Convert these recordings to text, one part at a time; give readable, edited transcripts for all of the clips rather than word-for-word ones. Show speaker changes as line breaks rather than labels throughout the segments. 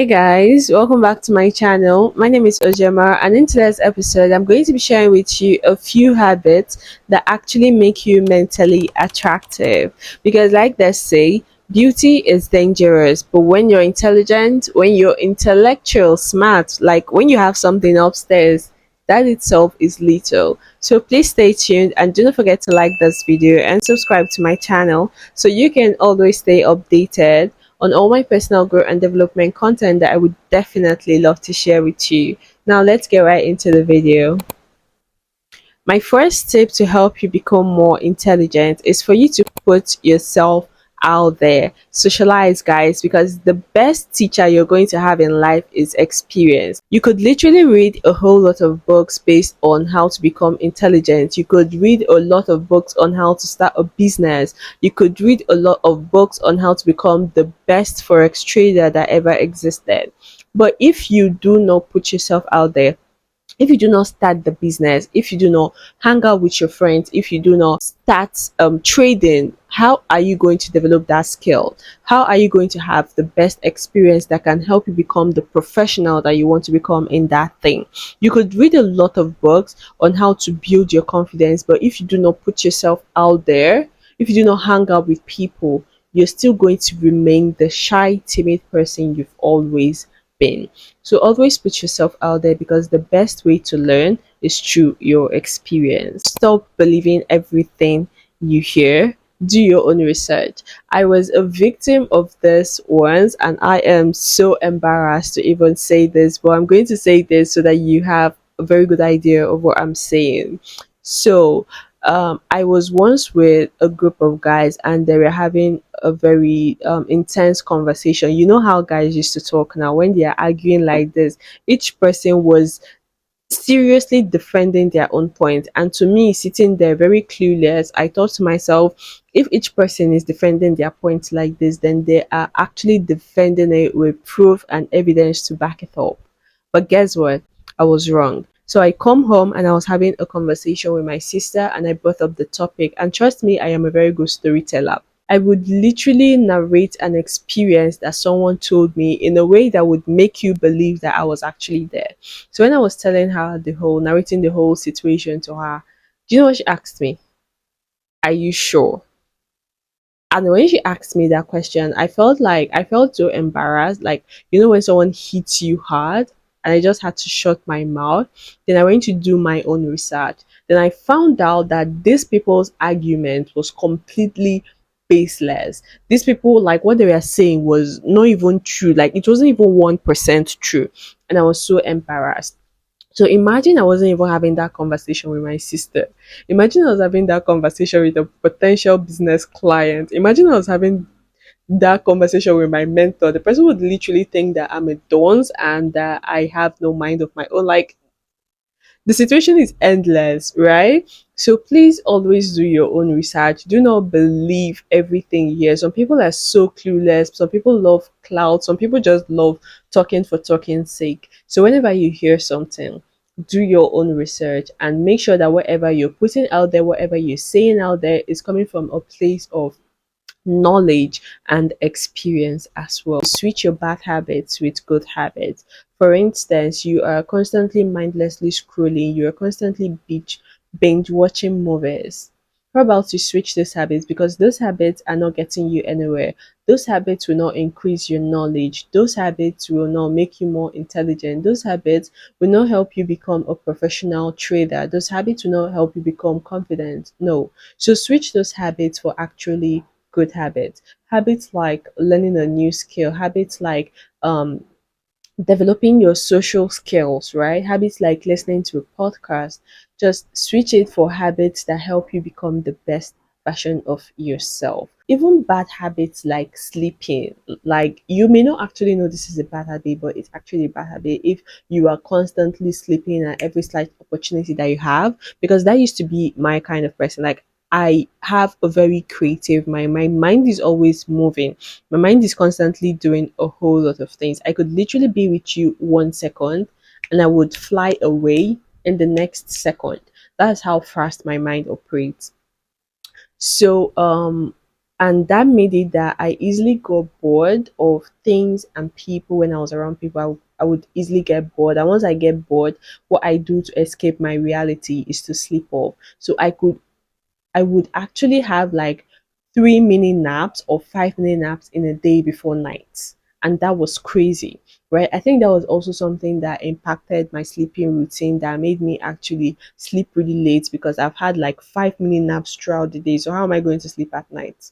Hey guys, welcome back to my channel. My name is Ojema, and in today's episode, I'm going to be sharing with you a few habits that actually make you mentally attractive. Because, like they say, beauty is dangerous, but when you're intelligent, when you're intellectual, smart, like when you have something upstairs, that itself is little. So please stay tuned and do not forget to like this video and subscribe to my channel so you can always stay updated on all my personal growth and development content that I would definitely love to share with you. Now, let's get right into the video. My first tip to help you become more intelligent is for you to put yourself out there. Socialize, guys, because the best teacher you're going to have in life is experience. You could literally read a whole lot of books based on how to become intelligent. You could read a lot of books on how to start a business. You could read a lot of books on how to become the best forex trader that ever existed. But if you do not put yourself out there, if you do not start the business, if you do not hang out with your friends, if you do not start trading, how are you going to develop that skill? How are you going to have the best experience that can help you become the professional that you want to become in that thing? You could read a lot of books on how to build your confidence, but if you do not put yourself out there, if you do not hang out with people, you're still going to remain the shy, timid person you've always been. So always put yourself out there because the best way to learn is through your experience. Stop believing everything you hear. Do your own research. I was a victim of this once, and I am so embarrassed to even say this, but I'm going to say this so that you have a very good idea of what I'm saying. So, I was once with a group of guys, and they were having a very intense conversation. You know how guys used to talk now when they are arguing like this, each person was seriously defending their own point. And to me, sitting there very clueless, I thought to myself, if each person is defending their point like this, then they are actually defending it with proof and evidence to back it up. But guess what? I was wrong. So I come home and I was having a conversation with my sister and I brought up the topic. And trust me, I am a very good storyteller. I would literally narrate an experience that someone told me in a way that would make you believe that I was actually there. So when I was telling her narrating the whole situation to her, do you know what she asked me? Are you sure? And when she asked me that question, I felt so embarrassed. Like, you know, when someone hits you hard, and I just had to shut my mouth. Then I went to do my own research. Then I found out that these people's argument was completely baseless. These people, like, what they were saying was not even true. Like, it wasn't even 1% true. And I was so embarrassed. So imagine I wasn't even having that conversation with my sister. Imagine I was having that conversation with a potential business client. Imagine I was having that conversation with my mentor. The person would literally think that I'm a dunce and that I have no mind of my own. Like, the situation is endless, right? So please always do your own research. Do not believe everything you hear. Some people are so clueless. Some people love cloud. Some people just love talking for talking's sake. So whenever you hear something, do your own research and make sure that whatever you're putting out there, whatever you're saying out there is coming from a place of knowledge and experience as well. Switch your bad habits with good habits. For instance, you are constantly mindlessly scrolling, you are constantly binge watching movies. How about you switch those habits because those habits are not getting you anywhere. Those habits will not increase your knowledge. Those habits will not make you more intelligent. Those habits will not help you become a professional trader. Those habits will not help you become confident. No. So switch those habits for actually good habits. Habits like learning a new skill, habits like developing your social skills, right? Habits like listening to a podcast. Just switch it for habits that help you become the best version of yourself. Even bad habits like sleeping, like you may not actually know this is a bad habit, but it's actually a bad habit if you are constantly sleeping at every slight opportunity that you have, because that used to be my kind of person. Like, I have a very creative mind. My mind is always moving. My mind is constantly doing a whole lot of things. I could literally be with you 1 second and I would fly away in the next second. That's how fast my mind operates. So And that made it that I easily got bored of things and people. When I was around people, I would easily get bored. And once I get bored, what I do to escape my reality is to sleep off. So I would actually have like 3 mini naps or 5 mini naps in a day before night. And that was crazy, right? I think that was also something that impacted my sleeping routine, that made me actually sleep really late, because I've had like 5 mini naps throughout the day. So how am I going to sleep at night?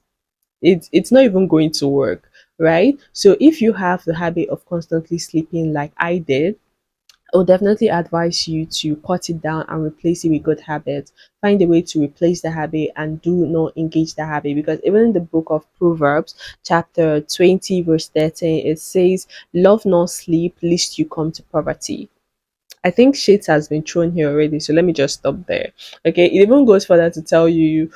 It's not even going to work, right? So if you have the habit of constantly sleeping like I did, I would definitely advise you to cut it down and replace it with good habits. Find a way to replace the habit and do not engage the habit. Because even in the book of Proverbs, chapter 20, verse 13, it says, "Love not sleep, lest you come to poverty." I think shit has been thrown here already, so let me just stop there. Okay, it even goes further to tell you,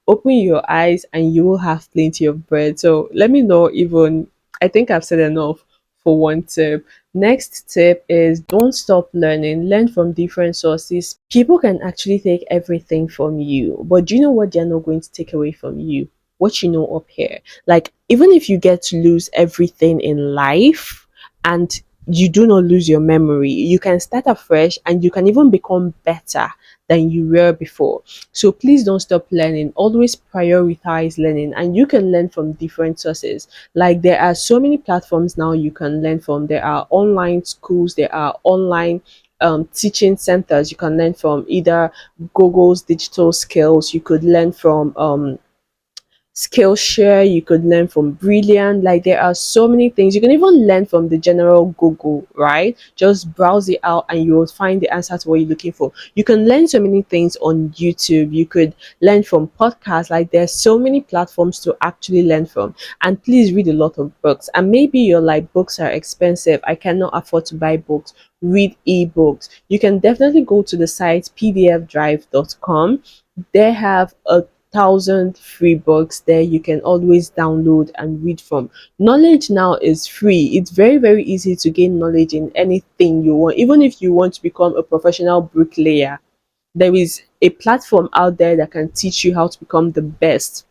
open your eyes and you will have plenty of bread. So let me know, even I think I've said enough for one tip. Next tip is don't stop learning. Learn from different sources. People can actually take everything from you, but do you know what they're not going to take away from you? What you know up here. Like, even if you get to lose everything in life, and you do not lose your memory, you can start afresh and you can even become better than you were before. So please don't stop learning. Always prioritize learning, and you can learn from different sources. Like, there are so many platforms now you can learn from. There are online schools, there are online teaching centers you can learn from. Either Google's digital skills, you could learn from Skillshare, you could learn from Brilliant. Like, there are so many things. You can even learn from the general Google, right? Just browse it out and you will find the answer to what you're looking for. You can learn so many things on YouTube. You could learn from podcasts. Like, there's so many platforms to actually learn from. And please read a lot of books. And maybe you're like, books are expensive, I cannot afford to buy books. Read ebooks. You can definitely go to the site pdfdrive.com. They have a thousand free books there you can always download and read from. Knowledge now is free. It's very, very easy to gain knowledge in anything you want. Even if you want to become a professional bricklayer, there is a platform out there that can teach you how to become the best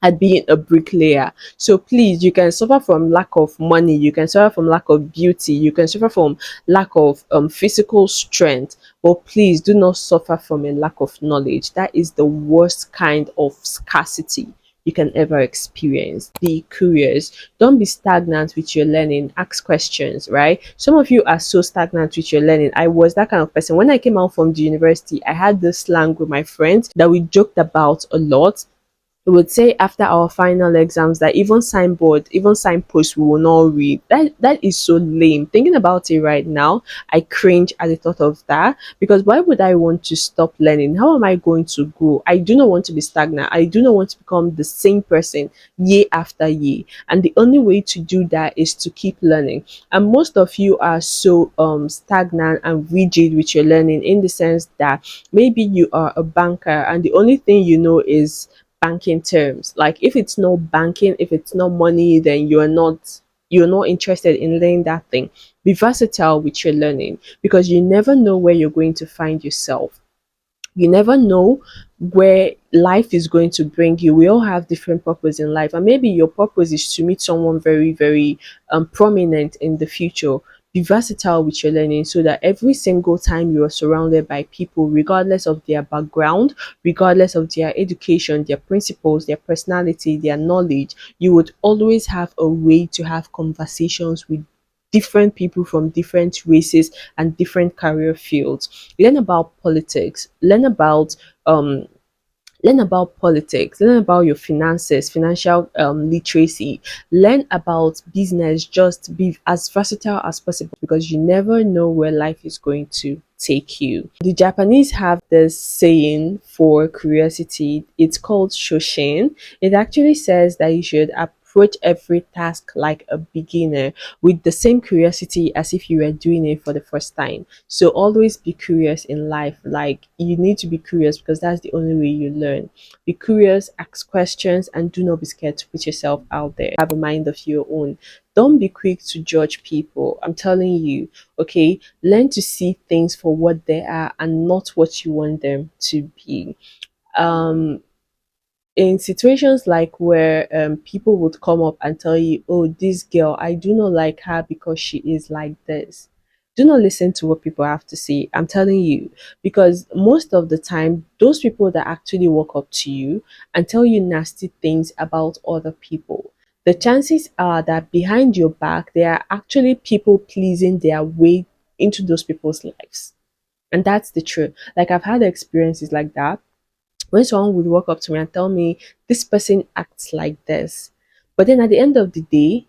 at being a bricklayer. So please, you can suffer from lack of money, you can suffer from lack of beauty, you can suffer from lack of physical strength, but please do not suffer from a lack of knowledge. That is the worst kind of scarcity you can ever experience. Be curious. Don't be stagnant with your learning. Ask questions, right? Some of you are so stagnant with your learning. I was that kind of person. When I came out from the university, I had this slang with my friends that we joked about a lot. We would say after our final exams that even signboard, even signpost, we will not read. That is so lame. Thinking about it right now, I cringe at the thought of that, because why would I want to stop learning? How am I going to grow? I do not want to be stagnant. I do not want to become the same person year after year. And the only way to do that is to keep learning. And most of you are so stagnant and rigid with your learning, in the sense that maybe you are a banker and the only thing you know is banking terms. Like, if it's no banking, if it's no money, then you're not interested in learning that thing. Be versatile with your learning, because you never know where you're going to find yourself. You never know where life is going to bring you. We all have different purpose in life, and maybe your purpose is to meet someone very, very prominent in the future. Be versatile with your learning, so that every single time you are surrounded by people, regardless of their background, regardless of their education, their principles, their personality, their knowledge, you would always have a way to have conversations with different people from different races and different career fields. Learn about politics, um learn about politics, learn about your finances, financial literacy, learn about business. Just be as versatile as possible, because you never know where life is going to take you. The Japanese have this saying for curiosity. It's called shoshin. It actually says that you should approach every task like a beginner, with the same curiosity as if you were doing it for the first time. So always be curious in life. Like, you need to be curious, because that's the only way you learn. Be curious, ask questions, and do not be scared to put yourself out there. Have a mind of your own. Don't be quick to judge people. I'm telling you, okay? Learn to see things for what they are and not what you want them to be. Um in situations like where people would come up and tell you, oh, this girl, I do not like her because she is like this. Do not listen to what people have to say. I'm telling you, because most of the time, those people that actually walk up to you and tell you nasty things about other people, the chances are that behind your back, they are actually people pleasing their way into those people's lives. And that's the truth. Like, I've had experiences like that when someone would walk up to me and tell me this person acts like this, but then at the end of the day,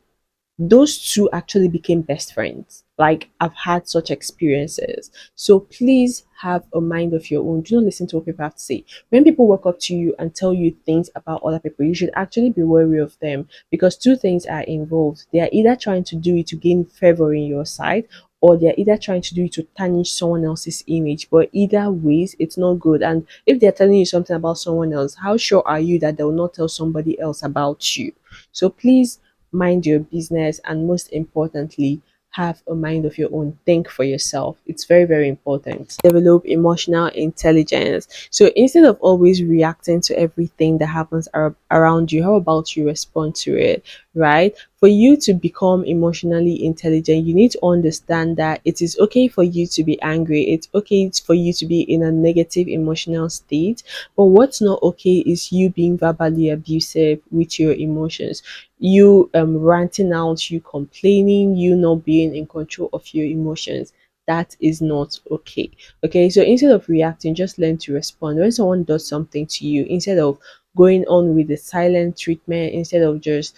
those two actually became best friends. Like, I've had such experiences. So please have a mind of your own. Do not listen to what people have to say. When people walk up to you and tell you things about other people, you should actually be wary of them, because two things are involved. They are either trying to do it to gain favor in your side, or they're either trying to do it to tarnish someone else's image. But either ways, it's not good. And if they're telling you something about someone else, how sure are you that they will not tell somebody else about you? So please mind your business, and most importantly, have a mind of your own. Think for yourself. It's very, very important. Develop emotional intelligence. So instead of always reacting to everything that happens around you, how about you respond to it, right? For you to become emotionally intelligent, you need to understand that it is okay for you to be angry. It's okay for you to be in a negative emotional state. But what's not okay is you being verbally abusive with your emotions, you ranting out, you complaining, you not being in control of your emotions. That is not okay. Okay, so instead of reacting, just learn to respond. When someone does something to you, instead of going on with the silent treatment, instead of just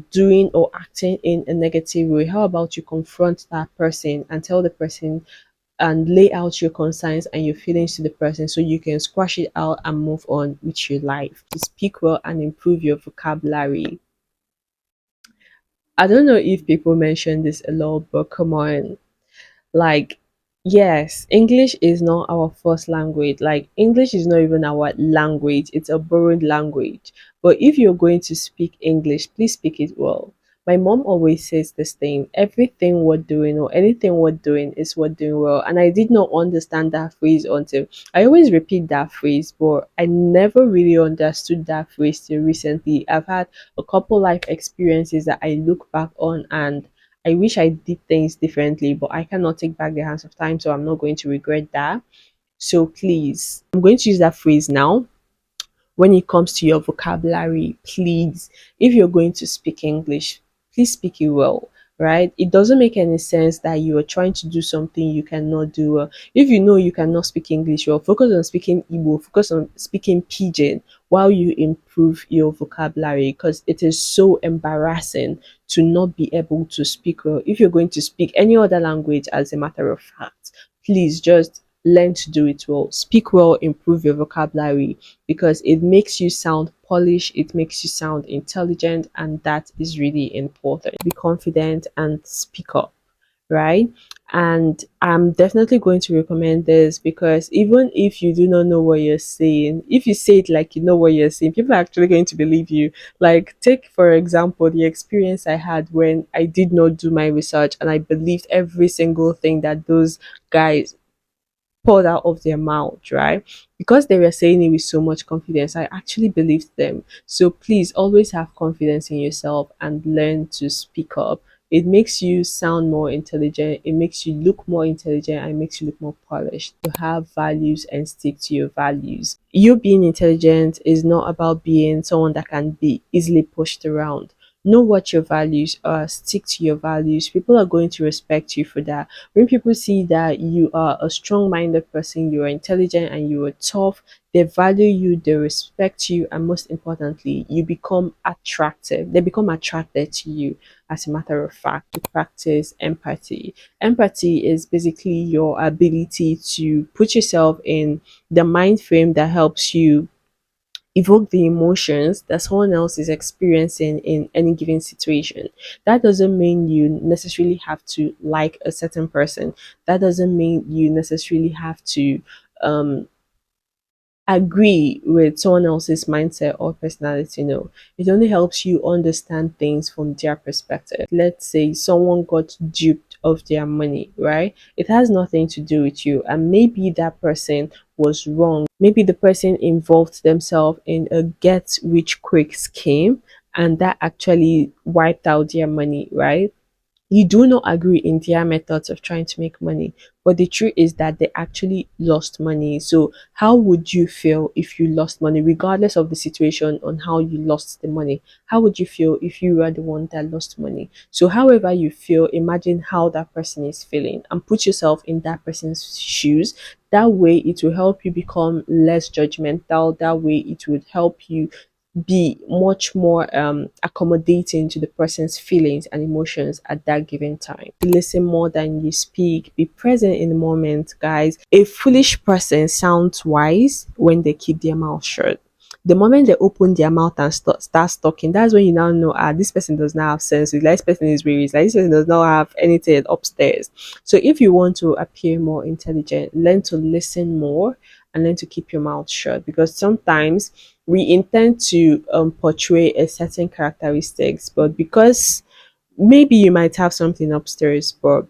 doing or acting in a negative way, how about you confront that person and tell the person and lay out your concerns and your feelings to the person, so you can squash it out and move on with your life. To speak well and improve your vocabulary. I don't know if people mention this a lot, but come on. Like, yes, English is not our first language. Like, English is not even our language, it's a borrowed language. But if you're going to speak English, please speak it well. My mom always says this thing, everything we're doing or anything we're doing is we're doing well. And I did not understand that phrase until I always repeat that phrase, but I never really understood that phrase till recently. I've had a couple life experiences that I look back on, and I wish I did things differently, but I cannot take back the hands of time, so I'm not going to regret that. So please, I'm going to use that phrase now. When it comes to your vocabulary, please, if you're going to speak English, please speak it well, right? It doesn't make any sense that you are trying to do something you cannot do well. If you know you cannot speak English well, focus on speaking Igbo, focus on speaking Pidgin while you improve your vocabulary, because it is so embarrassing to not be able to speak well. If you're going to speak any other language, as a matter of fact, please just learn to do it well. Speak well, improve your vocabulary, because it makes you sound polished, it makes you sound intelligent, and that is really important. Be confident and speak up, right? And I'm definitely going to recommend this, because even if you do not know what you're saying, if you say it like you know what you're saying, people are actually going to believe you. Like, take for example the experience I had when I did not do my research and I believed every single thing that those guys poured out of their mouth, right? Because they were saying it with so much confidence, I actually believed them. So please always have confidence in yourself and learn to speak up. It makes you sound more intelligent, it makes you look more intelligent, and it makes you look more polished. To have values and stick to your values. You being intelligent is not about being someone that can be easily pushed around. Know what your values are, stick to your values. People are going to respect you for that. When people see that you are a strong minded person, you are intelligent, and you are tough, they value you, they respect you, and most importantly, you become attractive. They become attracted to you. As a matter of fact, to practice empathy. Empathy is basically your ability to put yourself in the mind frame that helps you evoke the emotions that someone else is experiencing in any given situation. That doesn't mean you necessarily have to like a certain person. That doesn't mean you necessarily have to um agree with someone else's mindset or personality. No, it only helps you understand things from their perspective. Let's say someone got duped of their money, right? It has nothing to do with you, and maybe that person was wrong. Maybe the person involved themselves in a get rich quick scheme and that actually wiped out their money, right? You do not agree in their methods of trying to make money, but the truth is that they actually lost money. So how would you feel if you lost money, regardless of the situation on how you lost the money? How would you feel if you were the one that lost money? So however you feel, imagine how that person is feeling and put yourself in that person's shoes. That way it will help you become less judgmental. That way it would help you be much more accommodating to the person's feelings and emotions at that given time. Listen more than you speak. Be present in the moment, guys. A foolish person sounds wise when they keep their mouth shut. The moment they open their mouth and start talking, that's when you now know, this person does not have sense. Like, this person is very, like, this person does not have anything upstairs. So if you want to appear more intelligent, learn to listen more and learn to keep your mouth shut, because sometimes we intend to portray a certain characteristics, but because maybe you might have something upstairs, but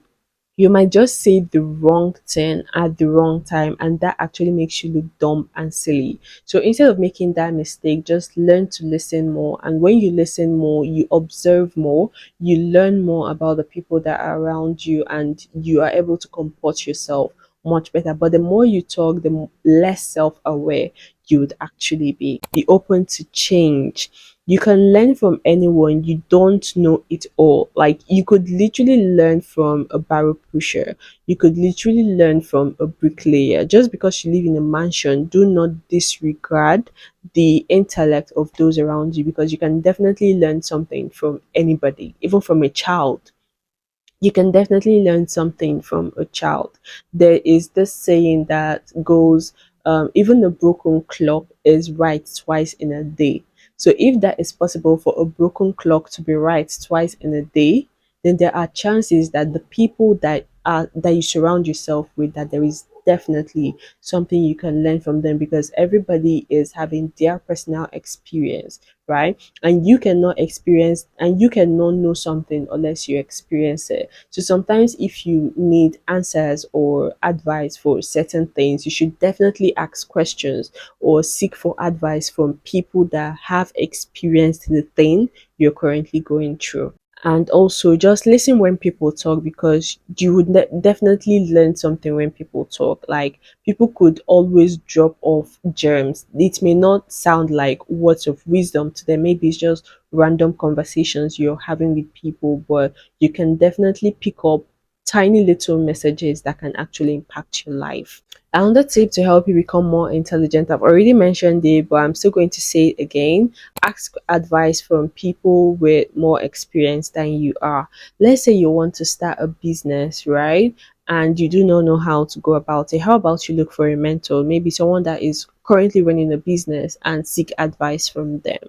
you might just say the wrong thing at the wrong time, and that actually makes you look dumb and silly. So instead of making that mistake, just learn to listen more. And when you listen more, you observe more, you learn more about the people that are around you, and you are able to comport yourself much better. But the more you talk, the less self-aware you would actually be. Be open to change. You can learn from anyone. You don't know it all. Like, you could literally learn from a barrel pusher. You could literally learn from a bricklayer. Just because you live in a mansion, do not disregard the intellect of those around you, because you can definitely learn something from anybody, even from a child. You can definitely learn something from a child. There is this saying that goes, even a broken clock is right twice in a day. So if that is possible for a broken clock to be right twice in a day, then there are chances that the people that you surround yourself with, that there is definitely something you can learn from them, because everybody is having their personal experience, right? And you cannot know something unless you experience it. So sometimes if you need answers or advice for certain things, you should definitely ask questions or seek for advice from people that have experienced the thing you're currently going through. And also just listen when people talk, because you would definitely learn something when people talk. Like, people could always drop off germs. It may not sound like words of wisdom to them, maybe it's just random conversations you're having with people, but you can definitely pick up tiny little messages that can actually impact your life. Another tip to help you become more intelligent, I've already mentioned it, but I'm still going to say it again. Ask advice from people with more experience than you are. Let's say you want to start a business, right? And you do not know how to go about it. How about you look for a mentor, maybe someone that is currently running a business, and seek advice from them.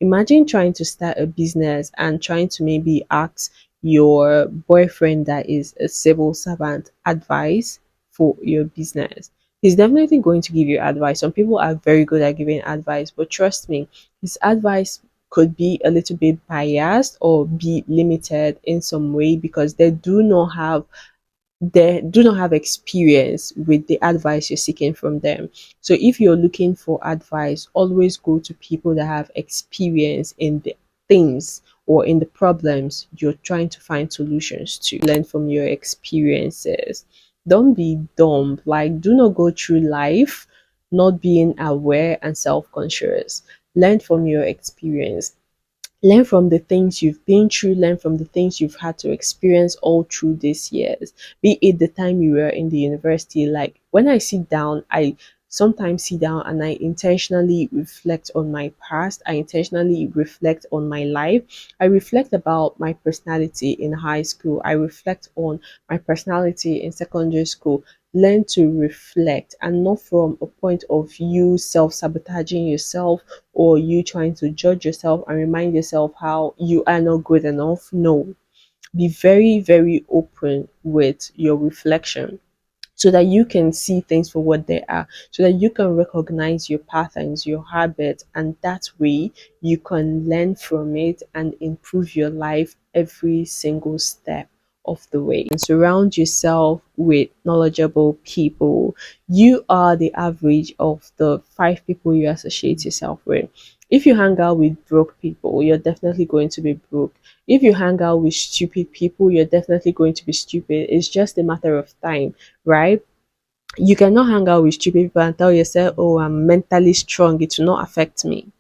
Imagine trying to start a business and trying to maybe ask your boyfriend that is a civil servant advice for your business. He's definitely going to give you advice. Some people are very good at giving advice, but trust me, his advice could be a little bit biased or be limited in some way, because they do not have experience with the advice you're seeking from them. So if you're looking for advice, always go to people that have experience in the things or in the problems you're trying to find solutions to. Learn from your experiences. Don't be dumb. Like, do not go through life not being aware and self-conscious. Learn from your experience. Learn from the things you've been through, learn from the things you've had to experience all through these years. Be it the time you were in the university. Like, when I sit down, I sometimes sit down and I intentionally reflect on my past. I intentionally reflect on my life. I reflect about my personality in high school. I reflect on my personality in secondary school. Learn to reflect, and not from a point of you self sabotaging yourself, or you trying to judge yourself and remind yourself how you are not good enough. No, be very, very open with your reflection, so that you can see things for what they are, so that you can recognize your patterns, your habits, and that way you can learn from it and improve your life every single step of the way and surround yourself with knowledgeable people. You are the average of the 5 people you associate yourself with. If you hang out with broke people, you're definitely going to be broke. If you hang out with stupid people, you're definitely going to be stupid. It's just a matter of time, right? You cannot hang out with stupid people and tell yourself, oh, I'm mentally strong, it will not affect me.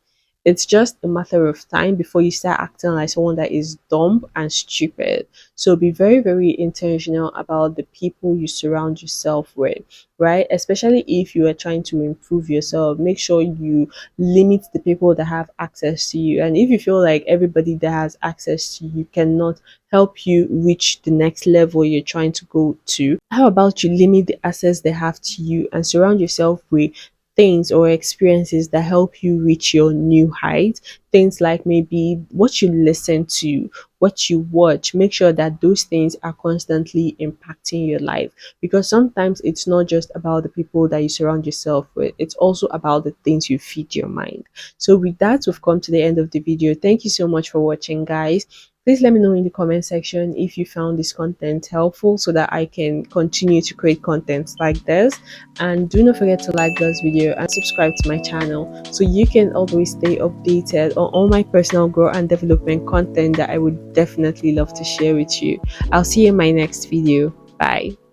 It's just a matter of time before you start acting like someone that is dumb and stupid. So be very, very intentional about the people you surround yourself with, right? Especially if you are trying to improve yourself, make sure you limit the people that have access to you. And if you feel like everybody that has access to you cannot help you reach the next level you're trying to go to, how about you limit the access they have to you and surround yourself with things or experiences that help you reach your new height? Things like maybe what you listen to, what you watch. Make sure that those things are constantly impacting your life, because sometimes it's not just about the people that you surround yourself with, it's also about the things you feed your mind. So with that, we've come to the end of the video. Thank you so much for watching, guys. Please let me know in the comment section if you found this content helpful so that I can continue to create content like this. And do not forget to like this video and subscribe to my channel so you can always stay updated on all my personal growth and development content that I would definitely love to share with you. I'll see you in my next video. Bye.